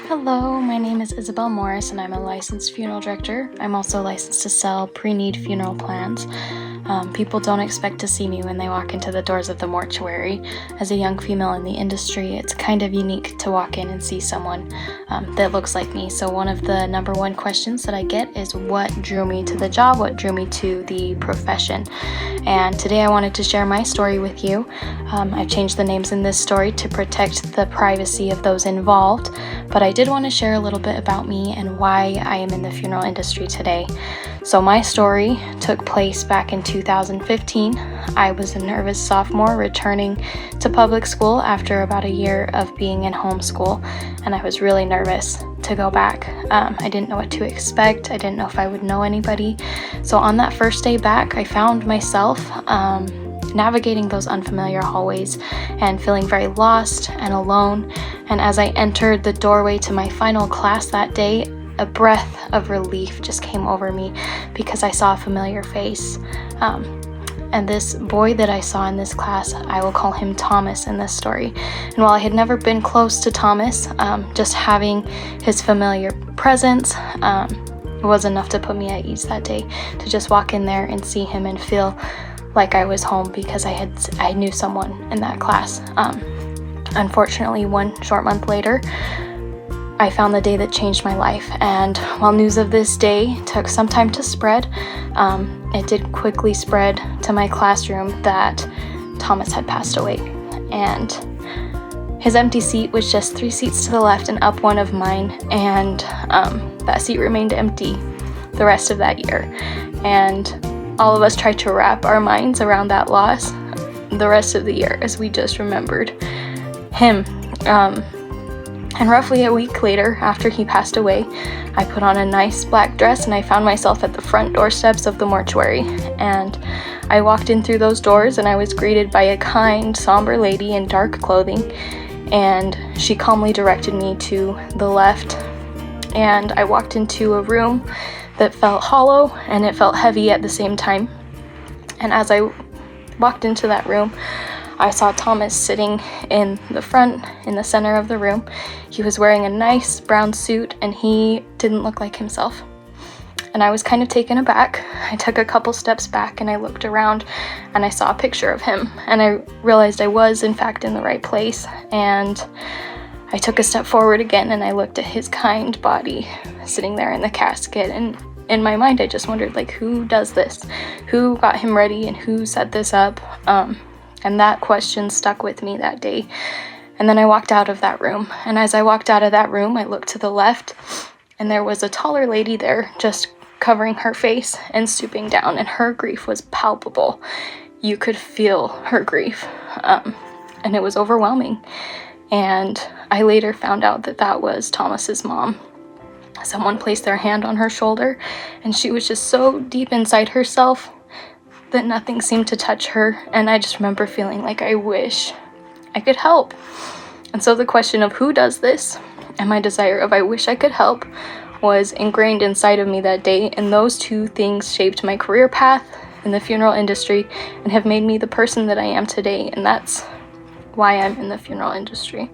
Hello, my name is Isabel Morris and I'm a licensed funeral director. I'm also licensed to sell pre-need funeral plans. People don't expect to see me when they walk into the doors of the mortuary. As a young female in the industry, it's kind of unique to walk in and see someone that looks like me. So one of the number one questions that I get is what drew me to the job, what drew me to the profession. And today I wanted to share my story with you. I've changed the names in this story to protect the privacy of those involved, but I did want to share a little bit about me and why I am in the funeral industry today. So my story took place back in 2015. I was a nervous sophomore returning to public school after about a year of being in homeschool, and I was really nervous to go back. I didn't know what to expect. I didn't know if I would know anybody. So on that first day back, I found myself navigating those unfamiliar hallways and feeling very lost and alone. And as I entered the doorway to my final class that day, a breath of relief just came over me because I saw a familiar face. And this boy that I saw in this class, I will call him Thomas in this story. And while I had never been close to Thomas, just having his familiar presence was enough to put me at ease that day, to just walk in there and see him and feel like I was home because I knew someone in that class. Unfortunately, one short month later, I found the day that changed my life, and while news of this day took some time to spread, it did quickly spread to my classroom that Thomas had passed away, and his empty seat was just 3 seats to the left and up one of mine, and that seat remained empty the rest of that year. And all of us tried to wrap our minds around that loss the rest of the year as we just remembered him. And roughly a week later, after he passed away, I put on a nice black dress and I found myself at the front doorsteps of the mortuary. And I walked in through those doors and I was greeted by a kind, somber lady in dark clothing. And she calmly directed me to the left. And I walked into a room that felt hollow and it felt heavy at the same time. And as I walked into that room, I saw Thomas sitting in the front, in the center of the room. He was wearing a nice brown suit and he didn't look like himself. And I was kind of taken aback. I took a couple steps back and I looked around and I saw a picture of him. And I realized I was in fact in the right place. And I took a step forward again and I looked at his kind body sitting there in the casket. And in my mind, I just wondered, like, who does this? Who got him ready and who set this up? And that question stuck with me that day. And then I walked out of that room. And as I walked out of that room, I looked to the left and there was a taller lady there just covering her face and stooping down, and her grief was palpable. You could feel her grief. And it was overwhelming. And I later found out that that was Thomas's mom. Someone placed their hand on her shoulder and she was just so deep inside herself that nothing seemed to touch her, and I just remember feeling like I wish I could help. And so the question of who does this and my desire of I wish I could help was ingrained inside of me that day, and those two things shaped my career path in the funeral industry and have made me the person that I am today, and that's why I'm in the funeral industry.